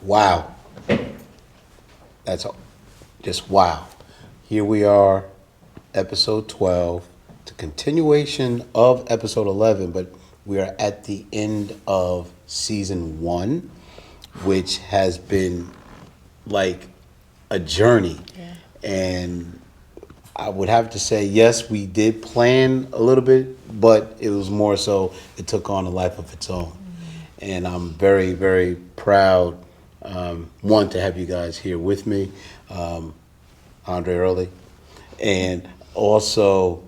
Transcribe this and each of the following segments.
Wow. That's just wow. Here we are, episode 12, the continuation of episode 11, but we are at the end of season 1, which has been like a journey. Yeah. And I would have to say, yes, we did plan a little bit, but it was more so it took on a life of its own. And I'm very, very proud, one, to have you guys here with me, Andre Early, and also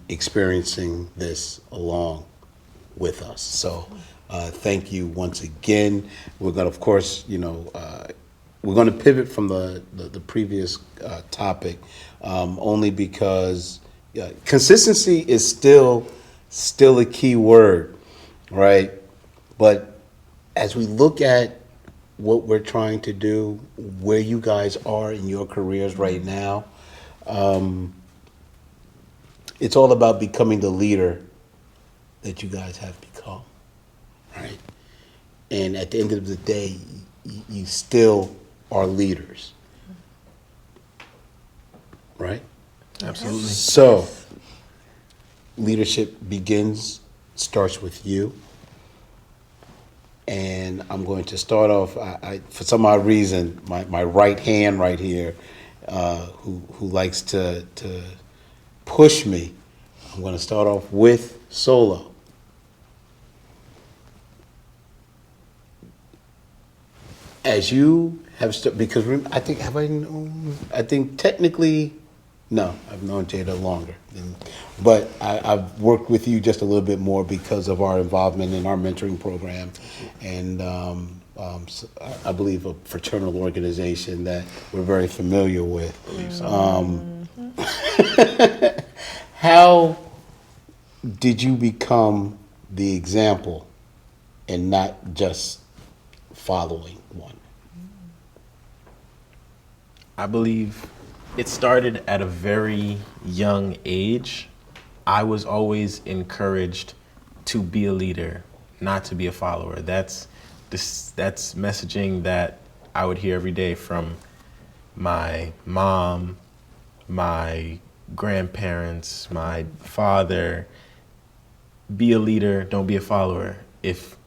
experiencing this along with us. So thank you once again. We're going to, of course, we're going to pivot from the previous topic, only because consistency is still a key word, right? But as we look at what we're trying to do, where you guys are in your careers right now, it's all about becoming the leader that you guys have become, right? And at the end of the day, you still are leaders, right? Absolutely. So, leadership starts with you. And I'm going to start off, for some odd reason, my right hand right here, who likes to push me, I'm going to start off with Solo. As you have, because I think technically, no, I've known Jada longer. But I've worked with you just a little bit more because of our involvement in our mentoring program. And so I believe a fraternal organization that we're very familiar with. How did you become the example and not just following one? I believe it started at a very young age. I was always encouraged to be a leader, not to be a follower. That's messaging that I would hear every day from my mom, my grandparents, my father. Be a leader, don't be a follower. If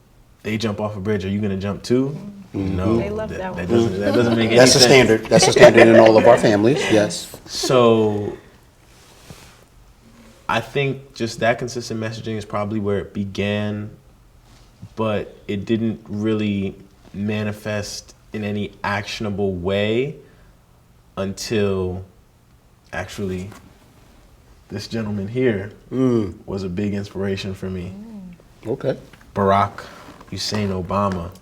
they jump off a bridge, are you gonna jump too? No, They love that one. that doesn't make any That's sense. a standard. That's a standard in all of our families. Yes. So I think just that consistent messaging is probably where it began, but it didn't really manifest in any actionable way until actually this gentleman here was a big inspiration for me. Okay. Barack Hussein Obama.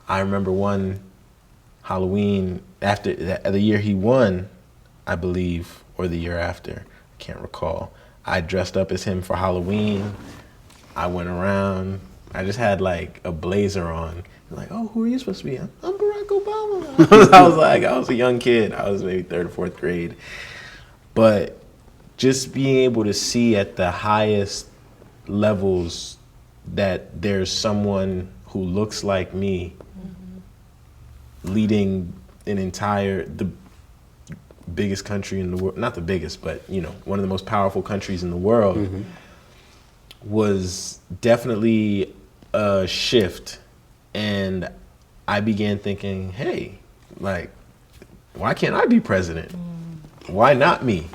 I remember one Halloween after the year he won, I believe, or the year after, I can't recall. I dressed up as him for Halloween. I went around. I just had like a blazer on. Like, oh, who are you supposed to be? I'm Barack Obama. I was a young kid. I was maybe 3rd or 4th grade. But just being able to see at the highest levels that there's someone who looks like me leading the biggest country in the world, not the biggest, but one of the most powerful countries in the world, was definitely a shift. And I began thinking, hey, like, why can't I be president? Why not me?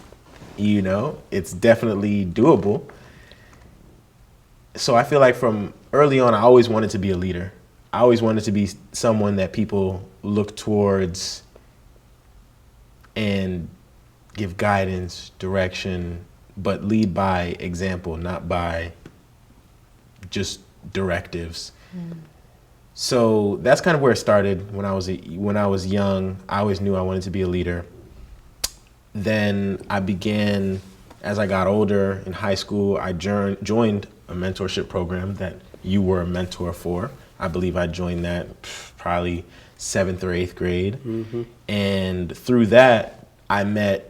It's definitely doable. So I feel like from early on, I always wanted to be a leader. I always wanted to be someone that people look towards and give guidance, direction, but lead by example, not by just directives. So that's kind of where it started when I was young. I always knew I wanted to be a leader. Then I began, as I got older in high school, I joined a mentorship program that you were a mentor for. I believe I joined that probably 7th or 8th grade. And through that, I met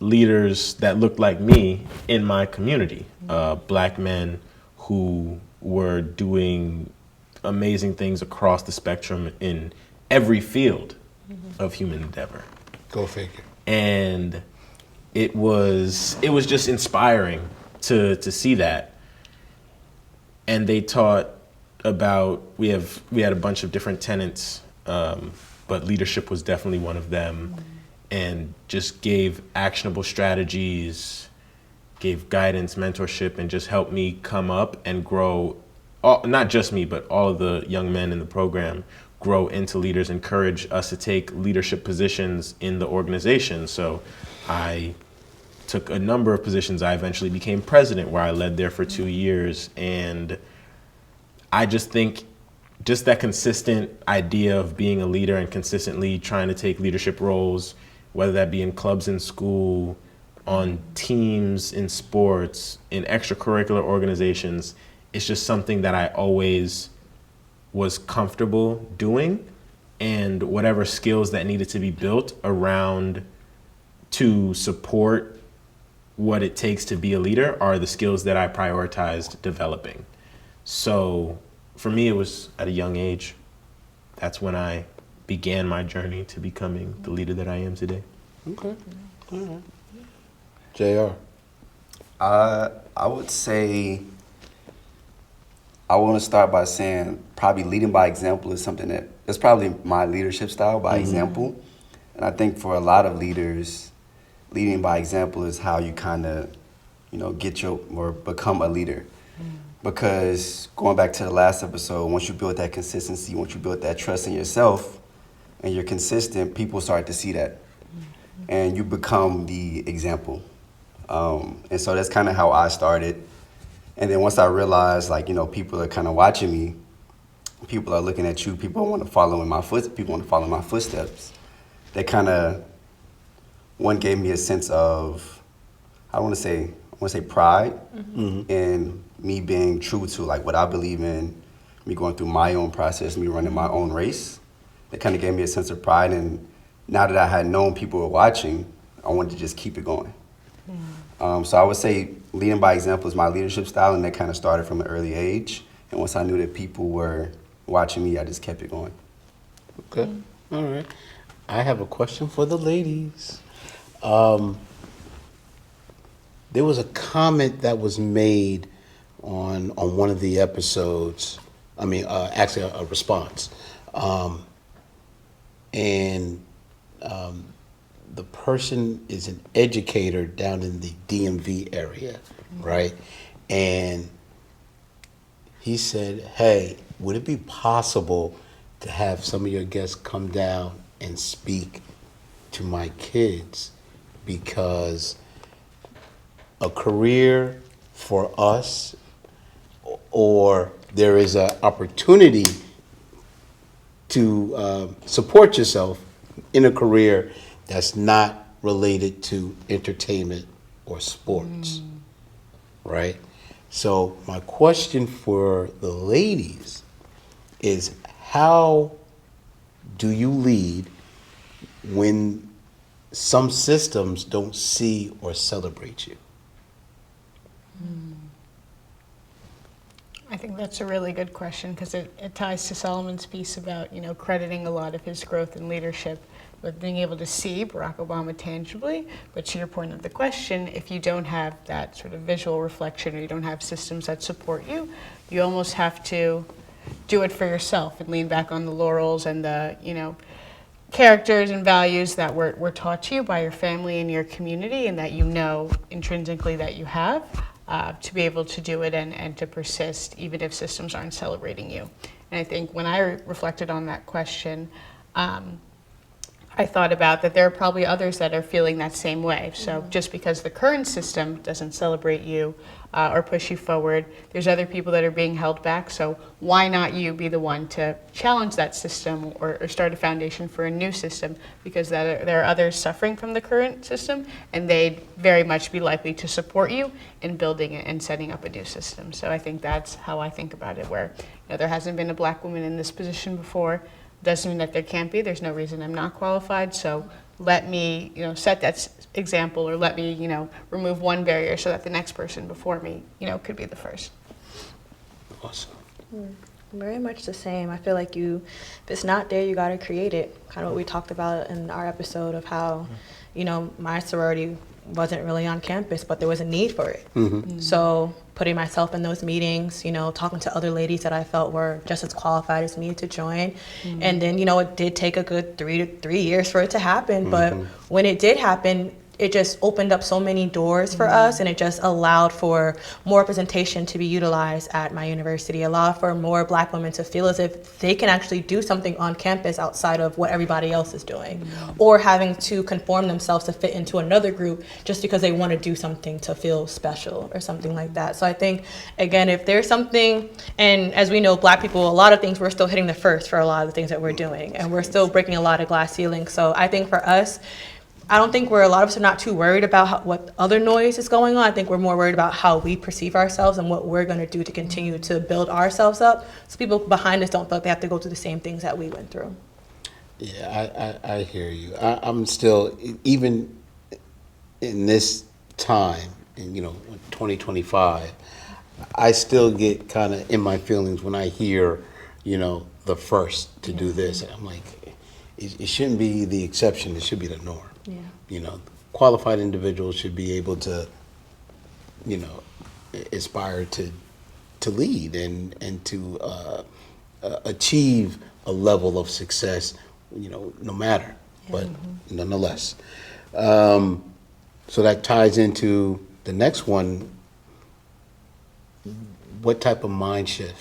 leaders that looked like me in my community, black men who were doing amazing things across the spectrum in every field of human endeavor. Go figure. And it was just inspiring to see that. And they taught about, we had a bunch of different tenets, but leadership was definitely one of them, and just gave actionable strategies, gave guidance, mentorship, and just helped me come up and grow, not just me, but all of the young men in the program grow into leaders, encourage us to take leadership positions in the organization. So I took a number of positions. I eventually became president, where I led there for 2 years. And I just think just that consistent idea of being a leader and consistently trying to take leadership roles, whether that be in clubs in school, on teams, in sports, in extracurricular organizations, it's just something that I always was comfortable doing. And whatever skills that needed to be built around to support what it takes to be a leader are the skills that I prioritized developing. So for me, it was at a young age. That's when I began my journey to becoming the leader that I am today. Okay. All right. JR. I would say, I want to start by saying probably leading by example is something that's probably my leadership style, by example. And I think for a lot of leaders, leading by example is how you kind of, get or become a leader. Because going back to the last episode, once you build that consistency, once you build that trust in yourself and you're consistent, people start to see that. And you become the example. And so that's kind of how I started. And then once I realized, people are kind of watching me, people are looking at you, people want to follow in my footsteps. They kind of, one gave me a sense of, I want to say pride in me being true to what I believe in, me going through my own process, me running my own race. That kind of gave me a sense of pride. And now that I had known people were watching, I wanted to just keep it going. So I would say leading by example is my leadership style, and that kind of started from an early age. And once I knew that people were watching me, I just kept it going. Okay. All right. I have a question for the ladies. There was a comment that was made on one of the episodes. Actually a response. The person is an educator down in the DMV area, right? And he said, hey, would it be possible to have some of your guests come down and speak to my kids? Because a career for us, or there is an opportunity to support yourself in a career that's not related to entertainment or sports, right? So my question for the ladies is, how do you lead when some systems don't see or celebrate you? I think that's a really good question, because it ties to Solomon's piece about, crediting a lot of his growth in leadership with being able to see Barack Obama tangibly. But to your point of the question, if you don't have that sort of visual reflection, or you don't have systems that support you, you almost have to do it for yourself and lean back on the laurels and the, characters and values that were taught to you by your family and your community, and that intrinsically that you have, to be able to do it and to persist even if systems aren't celebrating you. And I think when I reflected on that question, I thought about that there are probably others that are feeling that same way. So just because the current system doesn't celebrate you or push you forward, there's other people that are being held back. So why not you be the one to challenge that system or start a foundation for a new system? Because there are others suffering from the current system, and they'd very much be likely to support you in building it and setting up a new system. So I think that's how I think about it, where there hasn't been a black woman in this position before. Doesn't mean that there can't be. There's no reason I'm not qualified. So let me, set that example, or let me, remove one barrier so that the next person before me, could be the first. Awesome. Very much the same. I feel like if it's not there, you got to create it. Kind of what we talked about in our episode of how, my sorority wasn't really on campus, but there was a need for it. So putting myself in those meetings, talking to other ladies that I felt were just as qualified as me to join. And then, it did take a good 3 years for it to happen. But when it did happen, it just opened up so many doors for us, and it just allowed for more representation to be utilized at my university, allowed for more Black women to feel as if they can actually do something on campus outside of what everybody else is doing, or having to conform themselves to fit into another group just because they want to do something to feel special or something like that. So I think, again, if there's something, and as we know, Black people, a lot of things, we're still hitting the first for a lot of the things that we're doing, and we're still breaking a lot of glass ceilings. So I think for us, I don't think a lot of us are not too worried about what other noise is going on. I think we're more worried about how we perceive ourselves and what we're going to do to continue to build ourselves up, so people behind us don't feel like they have to go through the same things that we went through. Yeah, I hear you. I'm still, even in this time, in 2025, I still get kind of in my feelings when I hear, the first to do this. And I'm like, it shouldn't be the exception, it should be the norm. Qualified individuals should be able to, aspire to lead and to achieve a level of success, no matter, but nonetheless. So that ties into the next one. What type of mindset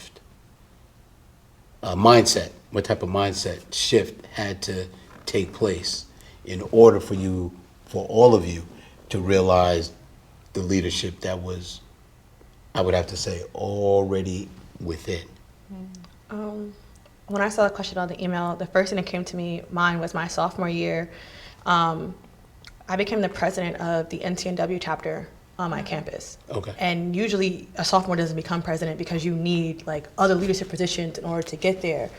shift had to take place in order for all of you to realize the leadership that was, I would have to say, already within? When I saw the question on the email, the first thing that came to mind was my sophomore year. I became the president of the NTNW chapter on my campus. Okay. And usually a sophomore doesn't become president because you need other leadership positions in order to get there.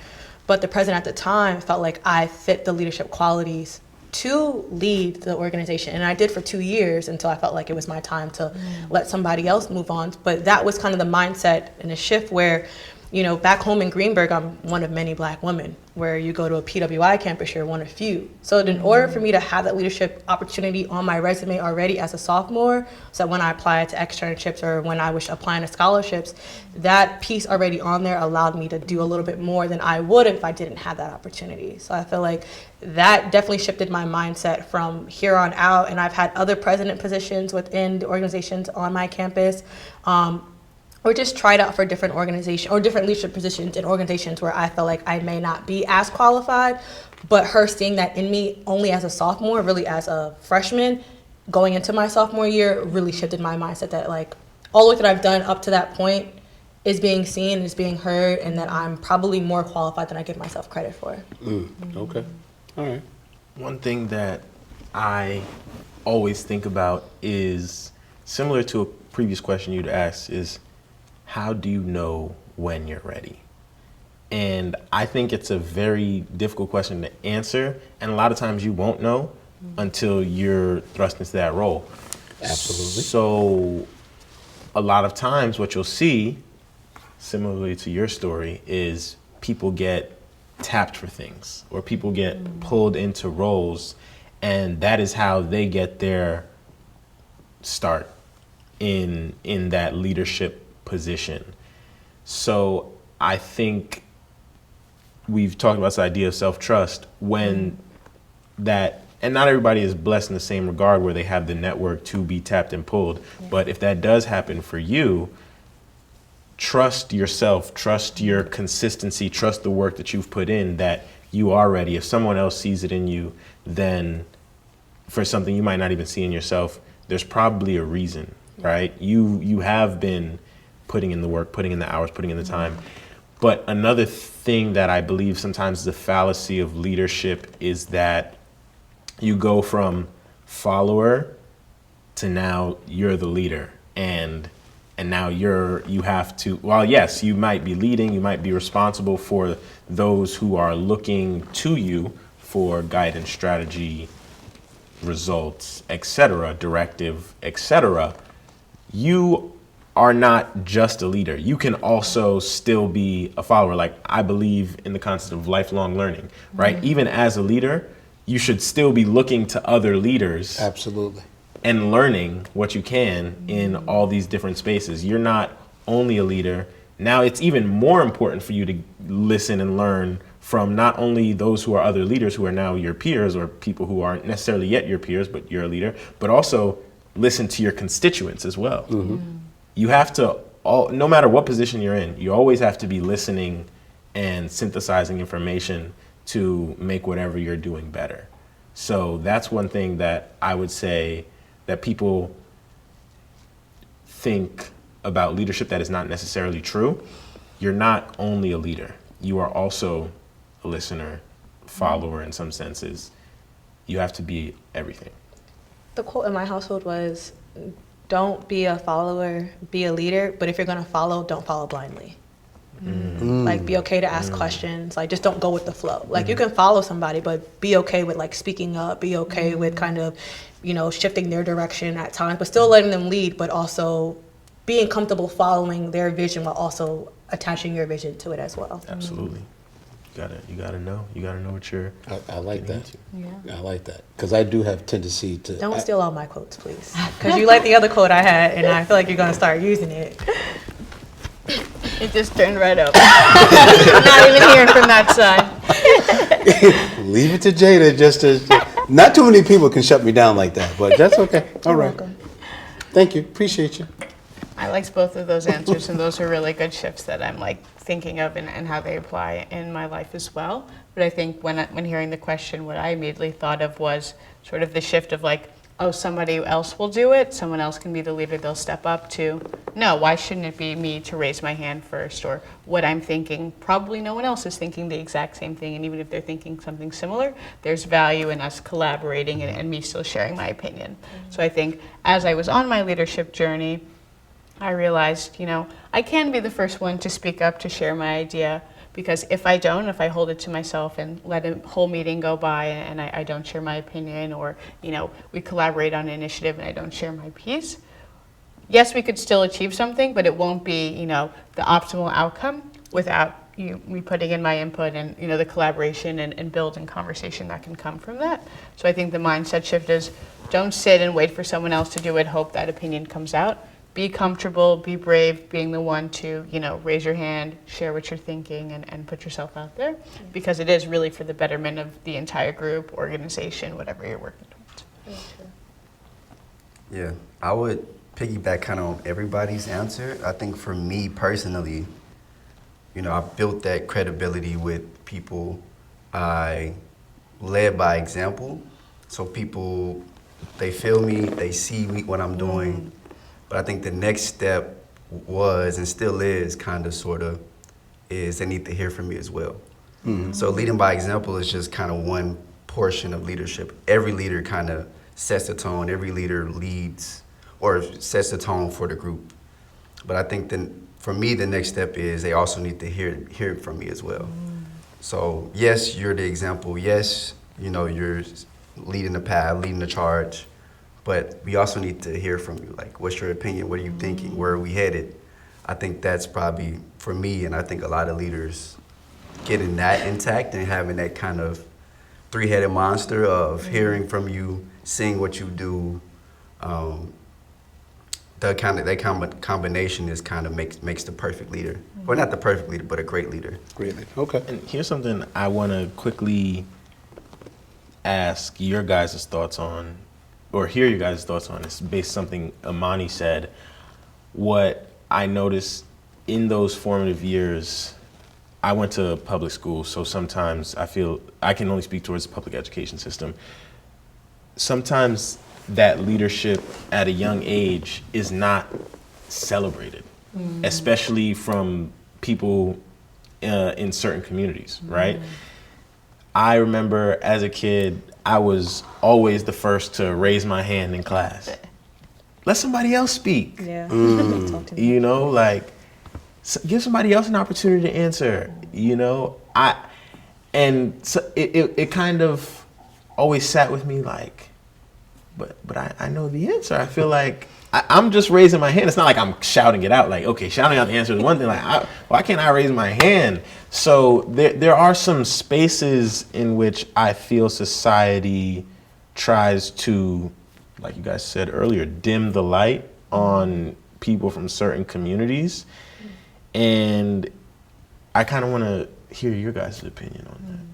But the president at the time felt like I fit the leadership qualities to lead the organization. And I did for 2 years until I felt like it was my time to let somebody else move on. But that was kind of the mindset and the shift where, back home in Greenberg, I'm one of many Black women. Where you go to a PWI campus, you're one of few. So in order for me to have that leadership opportunity on my resume already as a sophomore, so when I applied to externships or when I was applying to scholarships, that piece already on there allowed me to do a little bit more than I would if I didn't have that opportunity. So I feel like that definitely shifted my mindset from here on out. And I've had other president positions within the organizations on my campus. Or just tried out for different organizations or different leadership positions in organizations where I felt like I may not be as qualified, but her seeing that in me only as a sophomore, really as a freshman, going into my sophomore year, really shifted my mindset that all the work that I've done up to that point is being seen, is being heard, and that I'm probably more qualified than I give myself credit for. Okay. All right. One thing that I always think about is similar to a previous question you'd asked is, how do you know when you're ready? And I think it's a very difficult question to answer. And a lot of times you won't know until you're thrust into that role. Absolutely. So a lot of times what you'll see, similarly to your story, is people get tapped for things or people get pulled into roles. And that is how they get their start in that leadership position. So I think we've talked about this idea of self-trust when that, and not everybody is blessed in the same regard where they have the network to be tapped and pulled. But if that does happen for you, trust yourself, trust your consistency, trust the work that you've put in, that you are ready. If someone else sees it in you, then for something you might not even see in yourself, there's probably a reason, right? You have been putting in the work, putting in the hours, putting in the time. But another thing that I believe sometimes is a fallacy of leadership is that you go from follower to now you're the leader. And now you have to, while yes, you might be leading, you might be responsible for those who are looking to you for guidance, strategy, results, etc., directive, etc. You are not just a leader. You can also still be a follower. Like, I believe in the concept of lifelong learning, right? Even as a leader, you should still be looking to other leaders Absolutely. and learning what you can in all these different spaces. You're not only a leader. Now it's even more important for you to listen and learn from not only those who are other leaders who are now your peers or people who aren't necessarily yet your peers, but you're a leader, but also listen to your constituents as well. You have to, no matter what position you're in, you always have to be listening and synthesizing information to make whatever you're doing better. So that's one thing that I would say that people think about leadership that is not necessarily true. You're not only a leader, you are also a listener, follower in some senses. You have to be everything. The quote in my household was, don't be a follower, be a leader, but if you're going to follow, don't follow blindly. Like, be okay to ask questions. Like, just don't go with the flow. Like, you can follow somebody, but be okay with, like, speaking up, be okay with kind of, you know, shifting their direction at times, but still letting them lead, but also being comfortable following their vision while also attaching your vision to it as well. Absolutely. You gotta know what you're. I like getting that. into. Yeah. I like that because I do have tendency to. Don't steal all my quotes, please. Because you like the other quote I had, and I feel like you're going to start using it. It just turned right over. I'm not even hearing from that side. Leave it to Jada. Just to. Not too many people can shut me down like that, but that's okay. All right. Welcome. Thank you. Appreciate you. I liked both of those answers, and those are really good shifts that I'm like thinking of and how they apply in my life as well. But I think when hearing the question, what I immediately thought of was sort of the shift of like, oh, somebody else will do it, someone else can be the leader, they'll step up to, no, why shouldn't it be me to raise my hand first? Or what I'm thinking, probably no one else is thinking the exact same thing, and even if they're thinking something similar, there's value in us collaborating and me still sharing my opinion. So I think as I was on my leadership journey, I realized, you know, I can be the first one to speak up, to share my idea, because if I don't, if I hold it to myself and let a whole meeting go by and I don't share my opinion, or, you know, we collaborate on an initiative and I don't share my piece, yes, we could still achieve something, but it won't be, you know, the optimal outcome without me putting in my input and, you know, the collaboration and building conversation that can come from that. So I think the mindset shift is don't sit and wait for someone else to do it, hope that opinion comes out. Be comfortable, be brave, being the one to, you know, raise your hand, share what you're thinking, and put yourself out there, because it is really for the betterment of the entire group, organization, whatever you're working towards. Yeah, I would piggyback kind of on everybody's answer. I think for me personally, you know, I built that credibility with people. I led by example. So people, they feel me, they see me, what I'm doing. But I think the next step was, and still is, kind of, sort of, is they need to hear from me as well. So leading by example is just kind of one portion of leadership. Every leader kind of sets the tone. Every leader leads or sets the tone for the group. But I think then, for me, the next step is they also need to hear from me as well. So yes, you're the example. Yes, you know, you're leading the path, leading the charge. But we also need to hear from you. Like, what's your opinion? What are you thinking? Where are we headed? I think that's probably, for me, and I think a lot of leaders, getting that intact and having that kind of three-headed monster of hearing from you, seeing what you do. That combination is kind of makes the perfect leader. Well, not the perfect leader, but a great leader. Great. Okay. And here's something I want to quickly ask your guys' thoughts on, or hear your guys' thoughts on. It's based on something Imani said. What I noticed in those formative years, I went to public school, so sometimes I feel I can only speak towards the public education system. Sometimes that leadership at a young age is not celebrated, especially from people in certain communities, right? I remember as a kid, I was always the first to raise my hand in class. Let somebody else speak. Yeah. Talk to me. You know, like, give somebody else an opportunity to answer. You know, it kind of always sat with me like, but I know the answer. I feel like I'm just raising my hand. It's not like I'm shouting it out. Like, okay, shouting out the answer is one thing. Like, why can't I raise my hand? So there are some spaces in which I feel society tries to, like you guys said earlier, dim the light on people from certain communities. And I kind of want to hear your guys' opinion on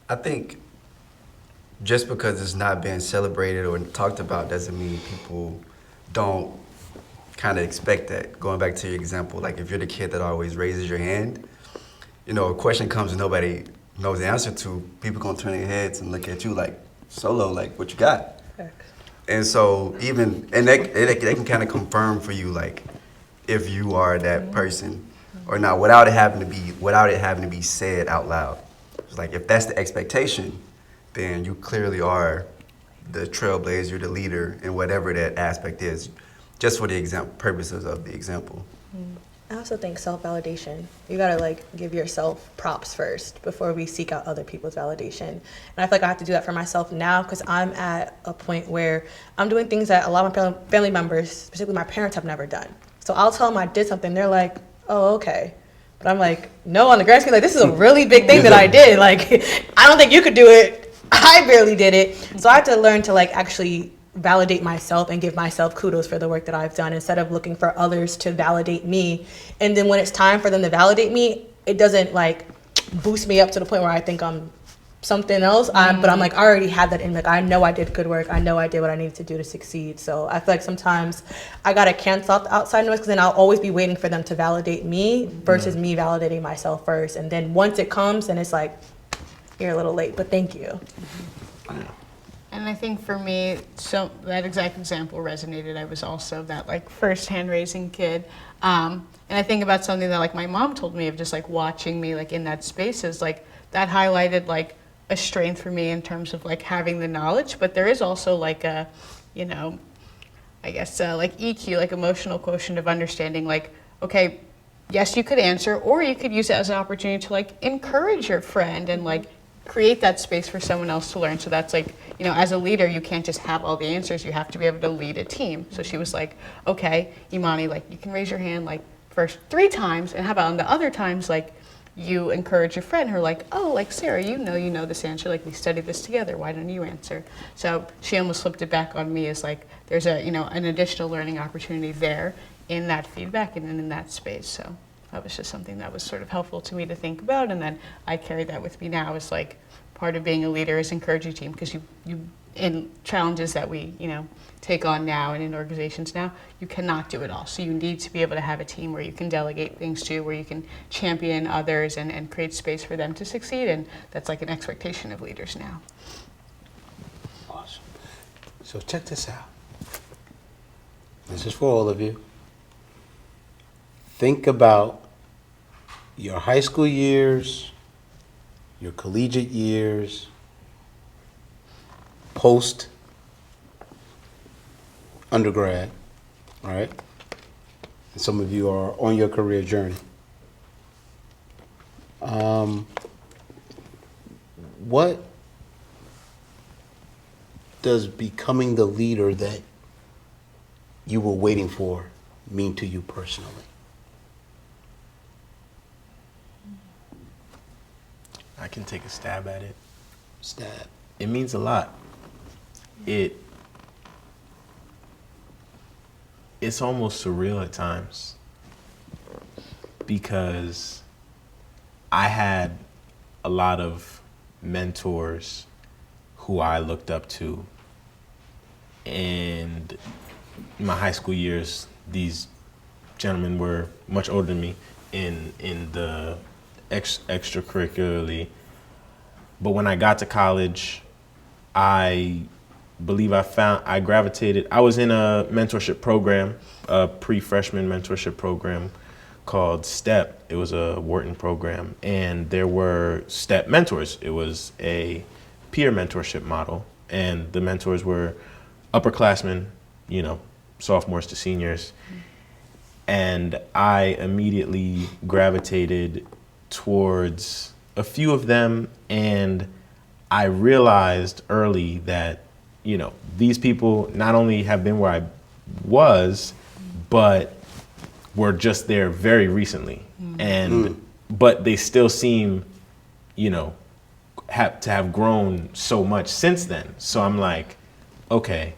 that. I think just because it's not being celebrated or talked about doesn't mean people don't kind of expect that. Going back to your example, like if you're the kid that always raises your hand, you know, a question comes and nobody knows the answer to, people gonna turn their heads and look at you like, Solo, like, what you got? And so they can kind of confirm for you, like, if you are that person or not, without it having to be said out loud. It's like, if that's the expectation, then you clearly are the trailblazer, the leader, in whatever that aspect is, just for the purposes of the example. I also think self-validation. You gotta like give yourself props first before we seek out other people's validation. And I feel like I have to do that for myself now because I'm at a point where I'm doing things that a lot of my family members, specifically my parents, have never done. So I'll tell them I did something. They're like, oh, okay. But I'm like, no, on the grand scale, like, this is a really big thing that I did. Like, I don't think you could do it. I barely did it. So I have to learn to like actually validate myself and give myself kudos for the work that I've done instead of looking for others to validate me. And then when it's time for them to validate me, it doesn't like boost me up to the point where I think I'm something else. But I'm like, I already had that in, like, I know I did good work. I know I did what I needed to do to succeed. So I feel like sometimes I got to cancel out the outside noise because then I'll always be waiting for them to validate me versus me validating myself first. And then once it comes, then it's like, you're a little late, but thank you. And I think for me, so that exact example resonated. I was also that like first hand raising kid. And I think about something that like my mom told me of just like watching me like in that space is like that highlighted like a strength for me in terms of like having the knowledge, but there is also like a, you know, I guess like EQ, like emotional quotient of understanding like, okay, yes, you could answer, or you could use it as an opportunity to like encourage your friend and like create that space for someone else to learn. So that's like, you know, as a leader, you can't just have all the answers. You have to be able to lead a team. So she was like, okay, Imani, like you can raise your hand like first 3 times, and how about on the other times, like you encourage your friend who are like, oh, like Sarah, you know this answer, like we studied this together, why don't you answer? So she almost flipped it back on me as like, there's a, you know, an additional learning opportunity there in that feedback and in that space. So that was just something that was sort of helpful to me to think about, and then I carry that with me now as like part of being a leader is encouraging your team, because you in challenges that we, you know, take on now and in organizations now, you cannot do it all. So you need to be able to have a team where you can delegate things to, where you can champion others and create space for them to succeed, and that's like an expectation of leaders now. Awesome. So check this out. This is for all of you. Think about your high school years, your collegiate years, post undergrad, all right? And some of you are on your career journey. What does becoming the leader that you were waiting for mean to you personally? I can take a stab at it. Stab. It means a lot. It's almost surreal at times because I had a lot of mentors who I looked up to, and in my high school years, these gentlemen were much older than me in the extracurricularly. But when I got to college, I believe I gravitated. I was in a mentorship program, a pre-freshman mentorship program called STEP. It was a Wharton program, and there were STEP mentors. It was a peer mentorship model, and the mentors were upperclassmen, you know, sophomores to seniors. And I immediately gravitated towards a few of them, and I realized early that, you know, these people not only have been where I've was, but were just there very recently. And but they still seem, you know, to have grown so much since then. So I'm like, okay,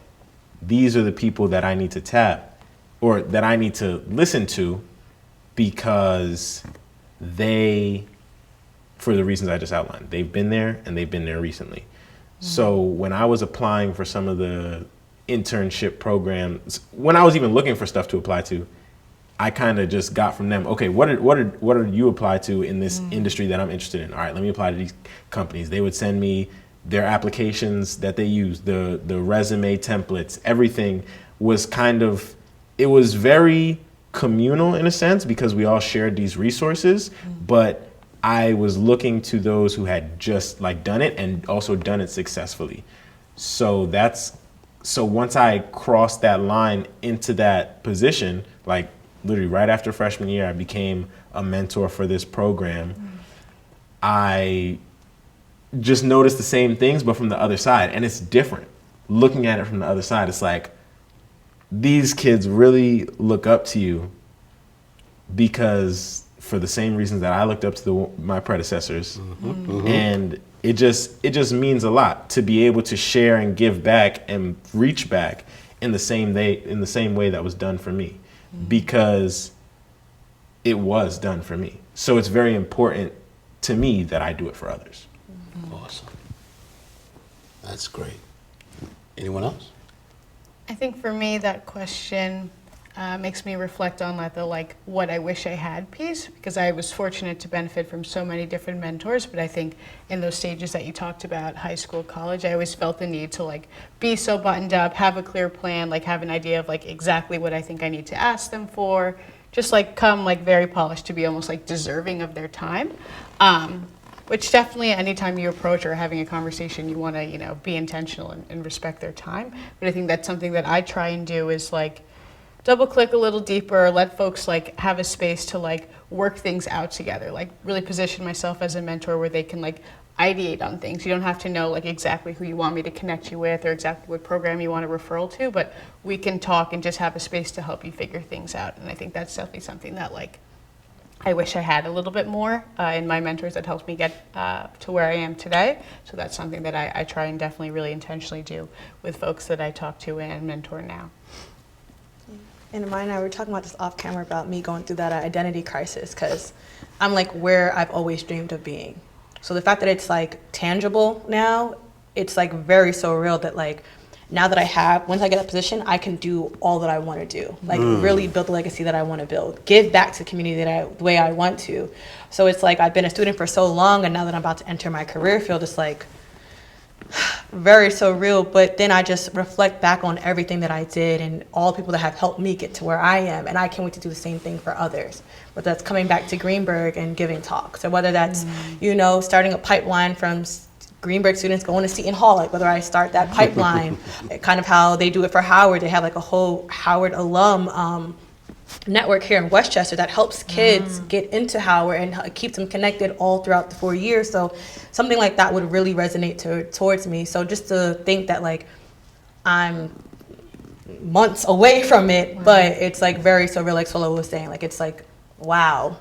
these are the people that I need to tap, or that I need to listen to, because they, for the reasons I just outlined, they've been there and they've been there recently. So when I was applying for some of the internship programs, when I was even looking for stuff to apply to, I kind of just got from them, okay, what are you apply to in this industry that I'm interested in? All right, let me apply to these companies. They would send me their applications that they use, the resume templates, everything was kind of, it was very communal in a sense, because we all shared these resources, but I was looking to those who had just like done it and also done it successfully. So once I crossed that line into that position, like literally right after freshman year, I became a mentor for this program. I just noticed the same things, but from the other side. And it's different. Looking at it from the other side, it's like, these kids really look up to you because for the same reasons that I looked up to my predecessors. And it just means a lot to be able to share and give back and reach back in the same way that was done for me, because it was done for me. So it's very important to me that I do it for others. Awesome. That's great. Anyone else? I think for me, that question makes me reflect on the what I wish I had piece, because I was fortunate to benefit from so many different mentors. But I think in those stages that you talked about, high school, college, I always felt the need to be so buttoned up, have a clear plan, have an idea of exactly what I think I need to ask them for, just come very polished to be almost deserving of their time. Which definitely, anytime you approach or having a conversation, you want to, be intentional and respect their time. But I think that's something that I try and do is double click a little deeper, let folks have a space to work things out together, really position myself as a mentor where they can ideate on things. You don't have to know exactly who you want me to connect you with or exactly what program you want a referral to, but we can talk and just have a space to help you figure things out. And I think that's definitely something that I wish I had a little bit more in my mentors that helped me get to where I am today. So that's something that I try and definitely really intentionally do with folks that I talk to and mentor now. And Imani and I were talking about this off camera about me going through that identity crisis, because I'm where I've always dreamed of being. So the fact that it's tangible now, it's very so real that now that once I get a position, I can do all that I want to do, really build the legacy that I want to build, give back to the community the way I want to. So it's I've been a student for so long, and now that I'm about to enter my career field, it's very so real. But then I just reflect back on everything that I did and all the people that have helped me get to where I am, and I can't wait to do the same thing for others. Whether that's coming back to Greenberg and giving talks, or whether that's starting a pipeline from Greenberg students going to Seton Hall, whether I start that pipeline, kind of how they do it for Howard. They have a whole Howard alum network here in Westchester that helps kids get into Howard and keeps them connected all throughout the 4 years. So something like that would really resonate towards me. So just to think that I'm months away from it, but it's very so real, like Solo was saying, it's wow,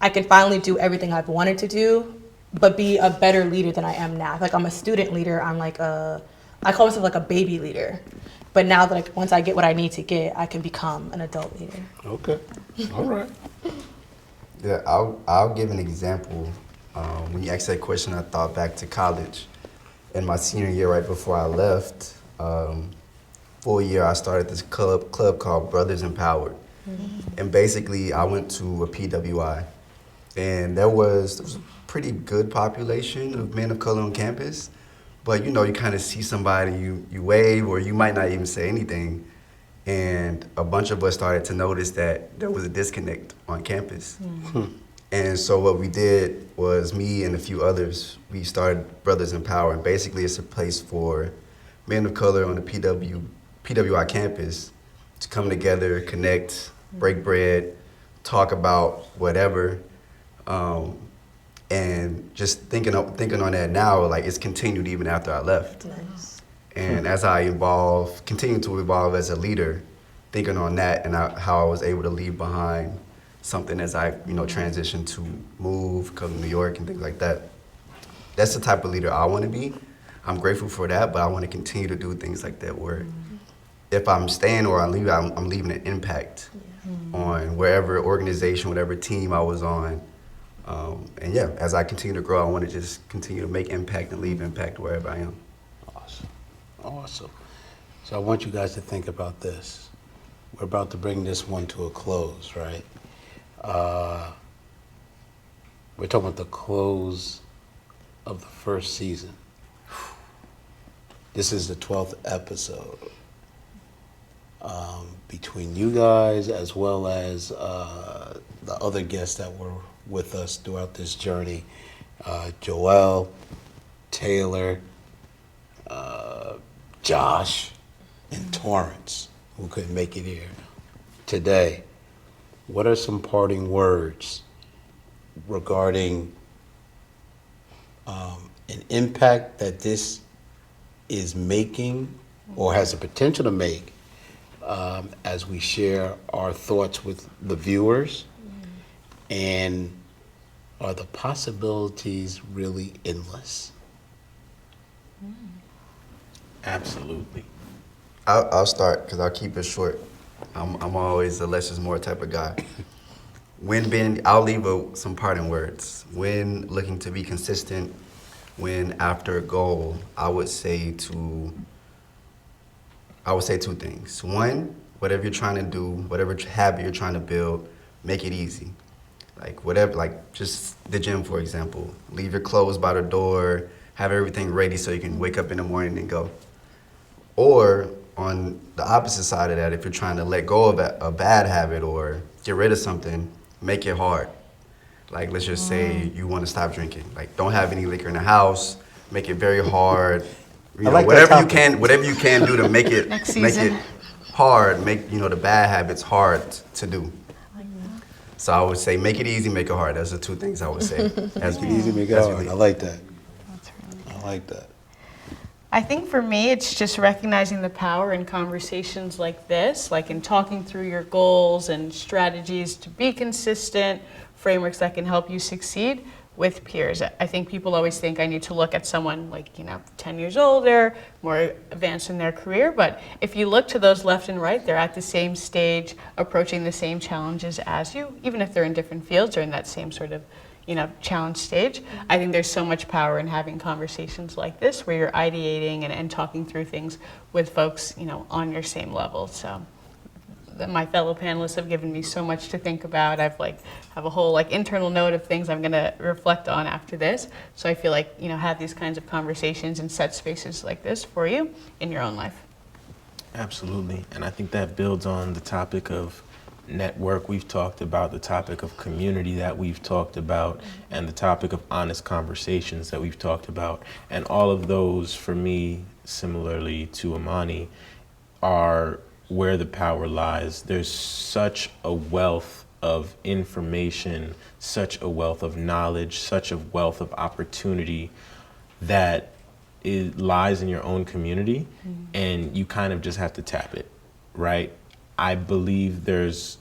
I can finally do everything I've wanted to do, but be a better leader than I am now. I'm a student leader. I'm I call myself a baby leader. But now that once I get what I need to get, I can become an adult leader. Okay. All right. Yeah, I'll give an example. When you asked that question, I thought back to college. In my senior year, right before I left, full year, I started this club called Brothers Empowered. And basically, I went to a PWI. And there was a pretty good population of men of color on campus. But you kind of see somebody, you wave, or you might not even say anything. And a bunch of us started to notice that there was a disconnect on campus. And so what we did was, me and a few others, we started Brothers in Power. And basically it's a place for men of color on the PWI campus to come together, connect, break bread, talk about whatever. And just thinking on that now, it's continued even after I left. Nice. And as I continue to evolve as a leader, thinking on that and how I was able to leave behind something as I, transitioned to move, come to New York and things like that. That's the type of leader I want to be. I'm grateful for that, but I want to continue to do things like that where if I'm staying or I'm leaving an impact on wherever organization, whatever team I was on. And yeah, as I continue to grow, I want to just continue to make impact and leave impact wherever I am. Awesome. Awesome. So I want you guys to think about this. We're about to bring this one to a close, right? We're talking about the close of the first season. This is the 12th episode. Between you guys as well as the other guests that were with us throughout this journey, Joel, Taylor, Josh, and Torrance, who couldn't make it here today. What are some parting words regarding an impact that this is making or has the potential to make as we share our thoughts with the viewers? And are the possibilities really endless? Absolutely. I'll start because I'll keep it short. I'm always a less is more type of guy. I'll leave some parting words. When looking to be consistent, when after a goal, I would say two things. One, whatever you're trying to do, whatever habit you're trying to build, make it easy. Just the gym, for example. Leave your clothes by the door, have everything ready so you can wake up in the morning and go. Or on the opposite side of that, if you're trying to let go of a bad habit or get rid of something, make it hard. Like, let's just say you want to stop drinking. Like, don't have any liquor in the house. Make it very hard. Whatever you can do to make it hard. Make the bad habits hard to do. So I would say make it easy, make it hard. Those are two things I would say. Make it easy, make it hard. I like that. I like that. I think for me, it's just recognizing the power in conversations like this, like in talking through your goals and strategies to be consistent, frameworks that can help you succeed with peers. I think people always think I need to look at someone 10 years older, more advanced in their career, but if you look to those left and right, they're at the same stage, approaching the same challenges as you, even if they're in different fields or in that same sort of challenge stage. I think there's so much power in having conversations like this where you're ideating and talking through things with folks, on your same level. So my fellow panelists have given me so much to think about. I've have a whole internal note of things I'm gonna reflect on after this. So I feel have these kinds of conversations and set spaces like this for you in your own life. Absolutely. And I think that builds on the topic of network we've talked about, the topic of community that we've talked about, and the topic of honest conversations that we've talked about. And all of those, for me, similarly to Imani, are where the power lies. There's such a wealth of information, such a wealth of knowledge, such a wealth of opportunity that it lies in your own community, and you kind of just have to tap it, right? I believe there's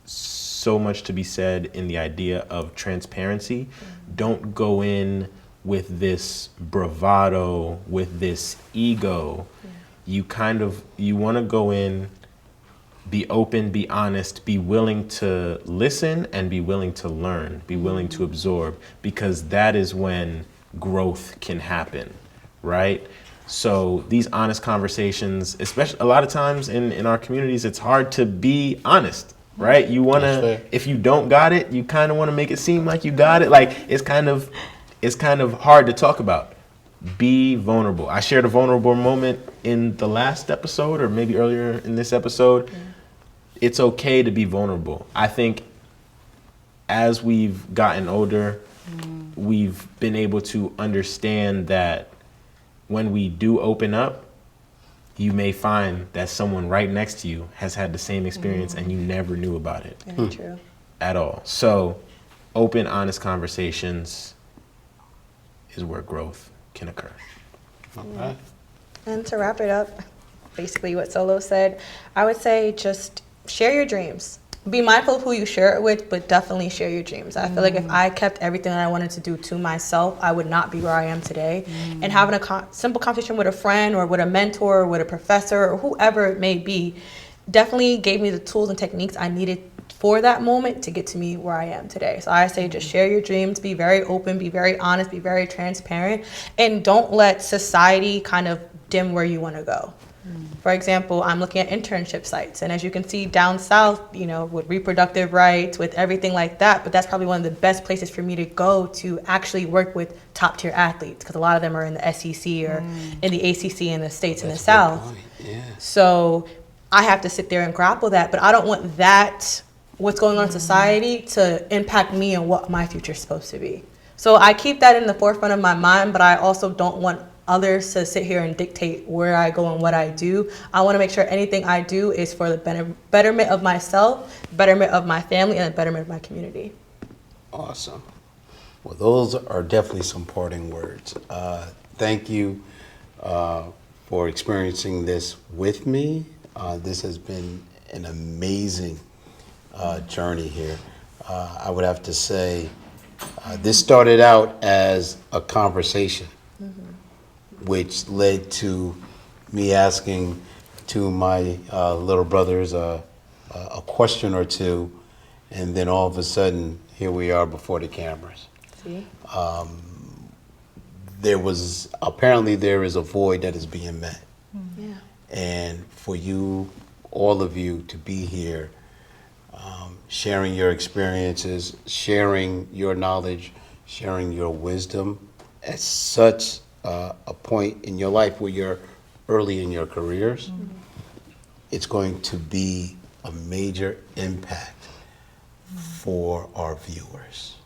so much to be said in the idea of transparency. Don't go in with this bravado, with this ego. You want to go in, be open, be honest, be willing to listen, and be willing to learn, be willing to absorb, because that is when growth can happen, right? So these honest conversations, especially a lot of times in our communities, it's hard to be honest, right? You want to, if you don't got it, you kind of want to make it seem like you got it. Like it's kind of hard to talk about. Be vulnerable. I shared a vulnerable moment in the last episode, or maybe earlier in this episode. It's okay to be vulnerable. I think as we've gotten older, we've been able to understand that when we do open up, you may find that someone right next to you has had the same experience and you never knew about it. Very true. At all. So open, honest conversations is where growth can occur. All right. And to wrap it up, basically what Solo said. I would say just share your dreams. Be mindful of who you share it with, but definitely share your dreams. I feel like if I kept everything that I wanted to do to myself, I would not be where I am today. And having a simple conversation with a friend or with a mentor or with a professor or whoever it may be definitely gave me the tools and techniques I needed for that moment to get to me where I am today. So I say just share your dreams, be very open, be very honest, be very transparent, and don't let society kind of dim where you want to go. For example, I'm looking at internship sites, and as you can see down south, you know, with reproductive rights, with everything like that, but that's probably one of the best places for me to go to actually work with top tier athletes, because a lot of them are in the SEC or in the ACC in the States in the South. Yeah. So I have to sit there and grapple that, but I don't want that, what's going on in society, to impact me and what my future is supposed to be. So I keep that in the forefront of my mind, but I also don't want others to sit here and dictate where I go and what I do. I want to make sure anything I do is for the betterment of myself, betterment of my family, and the betterment of my community. Awesome. Well, those are definitely some parting words. Thank you for experiencing this with me. This has been an amazing journey here. I would have to say this started out as a conversation, which led to me asking to my little brothers a question or two, and then all of a sudden, here we are before the cameras. See? There is a void that is being met. Yeah. And for you, all of you, to be here, sharing your experiences, sharing your knowledge, sharing your wisdom at such a point in your life where you're early in your careers, it's going to be a major impact for our viewers.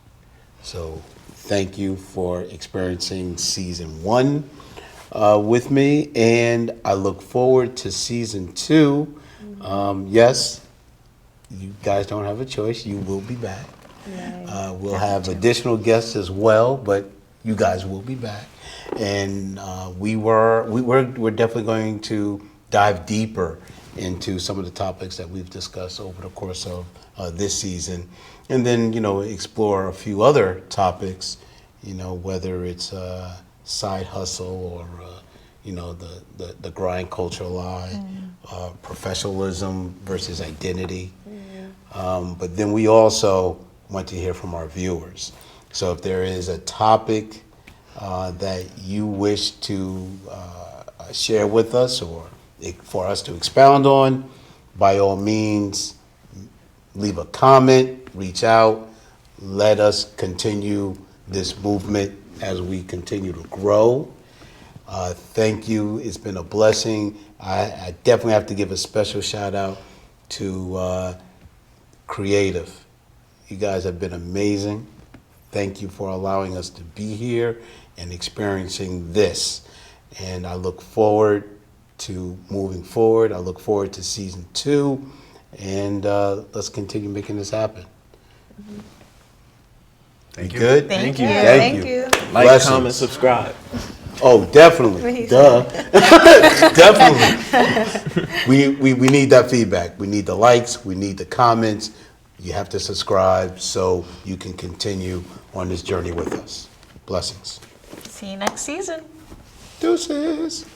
So thank you for experiencing season 1 with me, and I look forward to season 2. Yes, you guys don't have a choice. You will be back. We'll have additional guests as well, but you guys will be back. And we're definitely going to dive deeper into some of the topics that we've discussed over the course of this season, and then explore a few other topics, whether it's side hustle or the grind culture lie, professionalism versus identity. But then we also want to hear from our viewers. So if there is a topic that you wish to share with us or for us to expound on, by all means, leave a comment, reach out, let us continue this movement as we continue to grow. Thank you. It's been a blessing. I definitely have to give a special shout out to Creative. You guys have been amazing. Thank you for allowing us to be here and experiencing this. And I look forward to moving forward. I look forward to season 2. And let's continue making this happen. Thank you. Good? Thank you. Thank you. Like, Blessings. comment, subscribe. Oh, definitely. Duh. Definitely. We need that feedback. We need the likes. We need the comments. You have to subscribe so you can continue on this journey with us. Blessings. See you next season. Deuces.